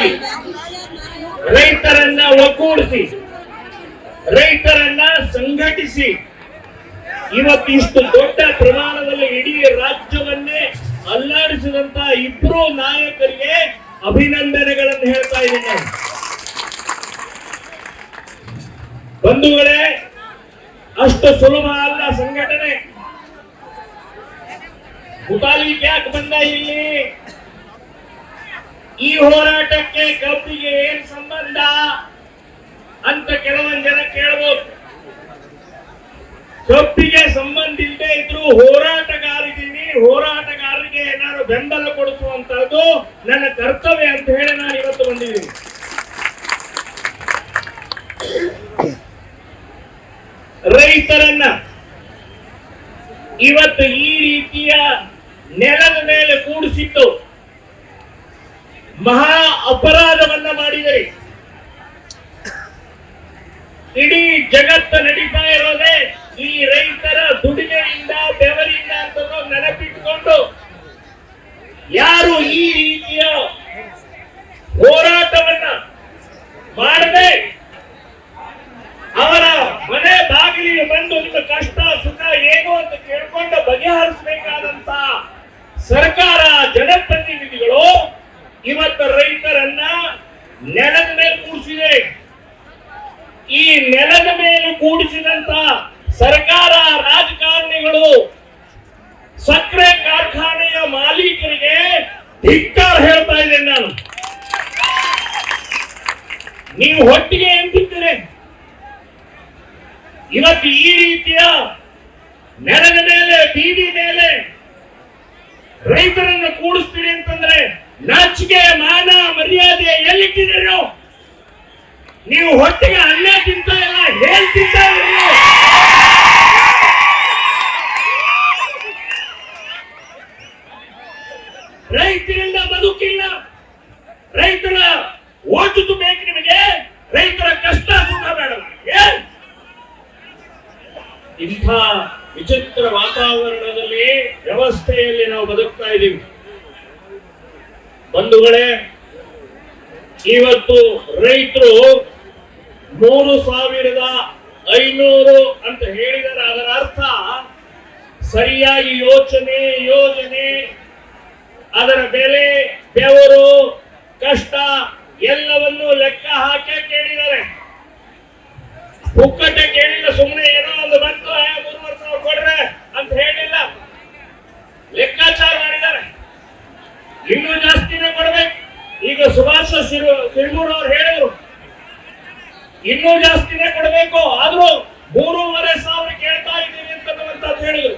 ಮಾಡಿ ರೈತರನ್ನ ಒಗ್ಗೂಡಿಸಿ ರೈತರನ್ನ ಸಂಘಟಿಸಿ ಇವತ್ತು ಇಷ್ಟು ದೊಡ್ಡ ಪ್ರಮಾಣದಲ್ಲಿ ಇಡೀ ರಾಜ್ಯವನ್ನೇ ಅಲ್ಲಾಡಿಸಿದಂತ ಇಬ್ರು ನಾಯಕರಿಗೆ ಅಭಿನಂದನೆಗಳನ್ನು ಹೇಳ್ತಾ ಇದ್ದೀನಿ ನಾನು. ಬಂಧುಗಳೇ, ಅಷ್ಟು ಸುಲಭ ಅಲ್ಲ ಸಂಘಟನೆ. ಮುತಾಲಿಕ್ ಯಾಕೆ ಬಂದ ಇಲ್ಲಿ? ಈ ಹೋರಾಟಕ್ಕೆ ಕಬ್ಬಿಗೆ ಏನ್ ಸಂಬಂಧ ಅಂತ ಕೆಲವೊಂದು ಜನ ಕೇಳಬಹುದು. ಕಬ್ಬಿಗೆ ಸಂಬಂಧ ಇಲ್ಲದೆ ಇದ್ರು ಹೋರಾಟಗಾರರಿಗೆ ಏನಾದ್ರು ಬೆಂಬಲ ಕೊಡಿಸುವಂತದ್ದು ನನ್ನ ಕರ್ತವ್ಯ ಅಂತ ಹೇಳಿ ನಾನು ಇವತ್ತು ಬಂದಿದ್ದೀನಿ. ರೈತರನ್ನ ಇವತ್ತು ಈ ರೀತಿಯ ನೆಲದ ಮೇಲೆ ಕೂಡಿಸಿದ್ದು ಮಹಾ ಅಪರಾಧವನ್ನ ಮಾಡಿದರೆ ಇಡೀ ಜಗತ್ತು ನಡೀತಾ ಇರೋದೇ ಈ ರೈತರ ದುಡಿಮೆಯಿಂದ ಬೆವರಿಂದ ಅಂತ ನೆನಪಿಟ್ಟುಕೊಂಡು ಯಾರು ಈ ರೀತಿಯ ಹೋರಾಟವನ್ನ ಮಾಡದೆ ಅವರ ಮನೆ ಬಾಗಿಲಿಗೆ ಬಂದು ನಿಮ್ಮ ಕಷ್ಟ ಸುಖ ಏನು ಅಂತ ಕೇಳ್ಕೊಂಡು ಬಗೆಹರಿಸಬೇಕಾದಂತ ಸರ್ಕಾರ ಜನಪ್ರತಿನಿಧಿಗಳು ಇವತ್ತು ರೈತರನ್ನ ನೆಲದ ಮೇಲೆ ಕೂಡಿಸಿದೆ. ಈ ನೆಲದ ಮೇಲೆ ಕೂಡಿಸಿದಂತ ಸರ್ಕಾರ ರಾಜಕಾರಣಿಗಳು ಸಕ್ಕರೆ ಕಾರ್ಖಾನೆಯ ಮಾಲೀಕರಿಗೆ ಧಿಕ್ಕಾರ ಹೇಳ್ತಾ ಇದ್ದೇನೆ ನಾನು. ನೀವು ಹೊಟ್ಟಿಗೆ ಏನ್ ತಿಂತೀರಿ? ಇವತ್ತು ಈ ರೀತಿಯ ನೆಲದ ಮೇಲೆ ಬೀದಿ ಮೇಲೆ ರೈತರನ್ನು ಕೂಡಿಸ್ತೀರಿ ಅಂತಂದ್ರೆ ನಾಚಿಕೆ ಮಾನ ಮರ್ಯಾದೆ ಎಲ್ಲಿಟ್ಟಿದ್ದೀರಿ? ನೀವು ಹೊಟ್ಟೆಗೆ ಅನ್ನ ತಿಂತ ಇಲ್ಲ, ಹೇಳ್ತಿದ್ದ ರೈತರಿಂದ ಬದುಕಿಲ್ಲ. ರೈತರ ಓಟು ಬೇಕು ನಿಮಗೆ, ರೈತರ ಕಷ್ಟ ಸುಖ ಬೇಡಲ್ಲ. ಇಂಥ ವಿಚಿತ್ರ ವಾತಾವರಣದಲ್ಲಿ ವ್ಯವಸ್ಥೆಯಲ್ಲಿ ನಾವು ಬದುಕ್ತಾ ಇದ್ದೀವಿ. ಬಂಧುಗಳೇ, ಇವತ್ತು ರೈತರು 3,500 ಅಂತ ಹೇಳಿದರೆ ಅದರ ಅರ್ಥ ಸರಿಯಾಗಿ ಯೋಜನೆ ಅದರ ಬೆಲೆ ಬೆವರು ಕಷ್ಟ ಎಲ್ಲವನ್ನೂ ಲೆಕ್ಕ ಹಾಕಿ ಕೇಳಿದ್ದಾರೆ. ಪುಕ್ಕಟ್ಟೆ ಕೇಳಿಲ್ಲ, ಸುಮ್ಮನೆ ಏನೋ ಒಂದು ಬಂತು 3,000 ಕೊಡ್ರೆ ಅಂತ ಹೇಳಿಲ್ಲ, ಲೆಕ್ಕಾಚಾರ ಮಾಡಿದ್ದಾರೆ. ಇನ್ನೂ ಜಾಸ್ತಿನೇ ಕೊಡ್ಬೇಕು. ಈಗ ಸುಭಾಷ್ ಶಿರ್ಮೂರ್ ಅವರು ಹೇಳಿದ್ರು ಇನ್ನೂ ಜಾಸ್ತಿನೇ ಕೊಡಬೇಕು, ಆದ್ರೂ 3,500 ಕೇಳ್ತಾ ಇದ್ದೀವಿ ಅಂತ ಹೇಳಿದ್ರು.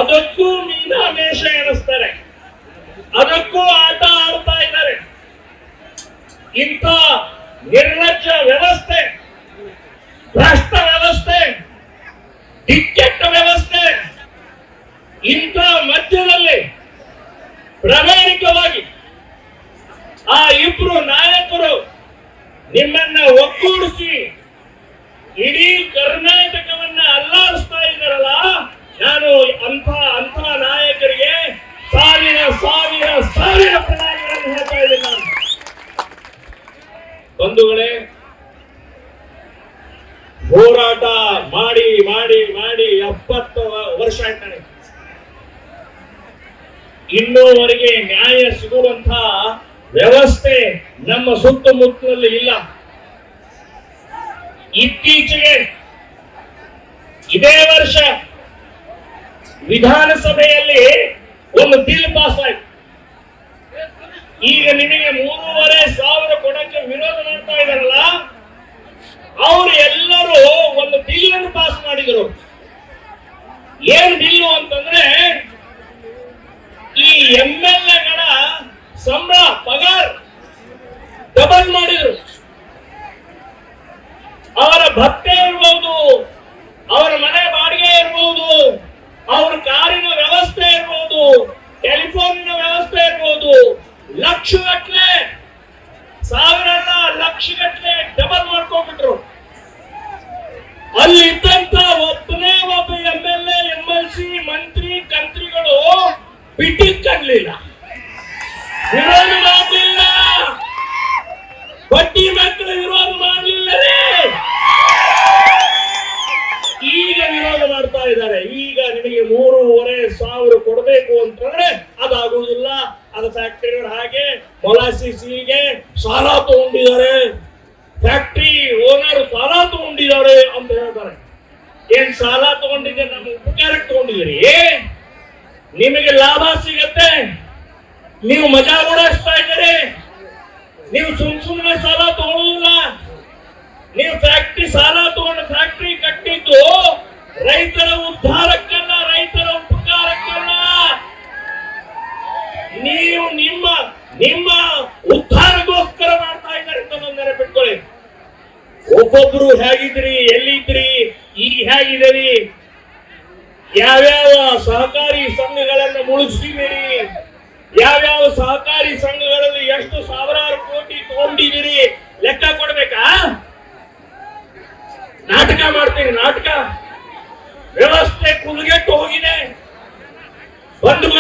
ಅದಕ್ಕೂ ಮೀನಾಮೇಷ ಎನಿಸ್ತಾರೆ, ಅದಕ್ಕೂ ಆಟ ಆಡ್ತಾ ಇದ್ದಾರೆ. ಇಂಥ ನಿರ್ಲಜ್ಜ ವ್ಯವಸ್ಥೆ, ಭ್ರಷ್ಟ ವ್ಯವಸ್ಥೆ, ದಿಕ್ಕೆಟ್ಟ ವ್ಯವಸ್ಥೆ, ಇಂಥ ಮಧ್ಯದಲ್ಲಿ ಪ್ರಾಮಾಣಿಕವಾಗಿ ಆ ಇಬ್ರು ನಾಯಕರು ನಿಮ್ಮನ್ನ ಒಗ್ಗೂಡಿಸಿ ಇಡೀ ಕರ್ನಾಟಕವನ್ನ ಅಲ್ಲಾಡಿಸ್ತಾ ಇದ್ದಾರಲ್ಲ, ನಾನು ಅಂಥ ನಾಯಕರಿಗೆ ಸಾವಿರ ಪ್ರಣಾಮಗಳನ್ನು ಹೇಳ್ತಾ ಇದ್ದೀನಿ ನಾನು. ಬಂಧುಗಳೇ, ಹೋರಾಟ ಮಾಡಿ 70 ವರ್ಷ ಆಯ್ತಾನೆ, ಇನ್ನೂವರೆಗೆ ನ್ಯಾಯ ಸಿಗುವಂತ ವ್ಯವಸ್ಥೆ ನಮ್ಮ ಸುತ್ತಮುತ್ತಲಲ್ಲಿ ಇಲ್ಲ. ಇತ್ತೀಚೆಗೆ ಇದೇ ವರ್ಷ ವಿಧಾನಸಭೆಯಲ್ಲಿ ಒಂದು ಬಿಲ್ ಪಾಸ್ ಆಯ್ತು. ಈಗ ನಿಮಗೆ 3,500 ಕೊಡಕ್ಕೆ ವಿರೋಧ ಮಾಡ್ತಾ ಇದಾರಲ್ಲ, ಅವರು ಎಲ್ಲರೂ ಒಂದು ಬಿಲ್ ಅನ್ನು ಪಾಸ್ ಮಾಡಿದರು. ಏನ್ ಬಿಲ್ಲು ಅಂತಂದ್ರೆ, ಈ MLA-ಗಳ ಸಂಬಳ ಪಗಾರ ಡಬಲ್ ಮಾಡಿದ್ರು. ಅವರ ಭತ್ತೆ ಇರ್ಬೋದು, ಅವರ ಮನೆ ಬಾಡಿಗೆ ಇರ್ಬೋದು, ಅವ್ರ ಕಾರಿನ ವ್ಯವಸ್ಥೆ ಇರ್ಬೋದು, ಟೆಲಿಫೋನಿನ ವ್ಯವಸ್ಥೆ ಇರ್ಬೋದು, ಲಕ್ಷಗಟ್ಲೆ, ಸಾವಿರಲ್ಲ ಲಕ್ಷಗಟ್ಲೆ ಡಬಲ್ ಮಾಡ್ಕೊಂಡ್ಬಿಟ್ರು. ಅಲ್ಲಿದ್ದಂತ ಒಬ್ಬನೇ ಒಬ್ಬ MLA, MLC, ಮಂತ್ರಿ, ಕಂತ್ರಿಗಳು ಬಿಟ್ಟಿಗ್ ಕಡ್ಲಿಲ್ಲ, ವಿರೋಧ ಮಾಡಲಿಲ್ಲ, ಮೊಲಾಸಿಸ್ಗೆ ಸಾಲ ತಗೊಂಡಿದ್ದಾರೆ, ಫ್ಯಾಕ್ಟ್ರಿ ಓನರ್ ಸಾಲ ತಗೊಂಡಿದ್ದಾರೆ ಅಂತ ಹೇಳ್ತಾರೆ. ಏನ್ ಸಾಲ ತಗೊಂಡಿದ್ದೆ, ನಮ್ಮ ಉಪಕಾರಕ್ಕೆ ತಗೊಂಡಿದ್ದೀರಿ, ನಿಮಗೆ ಲಾಭ ಸಿಗತ್ತೆ, ನೀವು ಮಜಾ ಓಡಿಸ್ತಾ ಇದ್ದೀರಿ. ನೀವು ಸುಮ್ಮನೆ ಸಾಲ ತಗೊಳ್ಳೋದಿಲ್ಲ. ನೀವು ಫ್ಯಾಕ್ಟ್ರಿ ಸಾಲ ತಗೊಂಡು ಫ್ಯಾಕ್ಟ್ರಿ ಕಟ್ಟಿದ್ದು ರೈತರ ಉದ್ಧಾರಕ್ಕಲ್ಲ, ರೈತರ ಉಪಕಾರಕ್ಕಲ್ಲ. ನೀವು ನಿಮ್ಮ ನಿಮ್ಮ ಉದ್ಧಾರಕ್ಕೋಸ್ಕರ ಮಾಡ್ತಾ ಇದ್ದಾರೆ ಅಂತ ನೆನಪಿಟ್ಕೊಳ್ಳಿ. ಒಬ್ಬೊಬ್ರು ಹೇಗಿದ್ರಿ, ಎಲ್ಲಿದ್ರಿ, ಈಗ ಹೇಗಿದ್ದೀರಿ, ಯಾವ್ಯಾವ ಸಹಕಾರಿ ಸಂಘಗಳನ್ನು ಮುಳುಗಿಸಿದಿರಿ, ಯಾವ್ಯಾವ ಸಹಕಾರಿ ಸಂಘಗಳಲ್ಲಿ ಎಷ್ಟು ಸಾವಿರಾರು ಕೋಟಿ ತಗೊಂಡಿದ್ದೀರಿ, ಲೆಕ್ಕ ಕೊಡ್ಬೇಕಾ? ನಾಟಕ ಮಾಡ್ತೀರಿ, ನಾಟಕ. ವ್ಯವಸ್ಥೆ ಕುಲಗೆಟ್ಟು ಹೋಗಿದೆ. ಬಂಧುಗಳು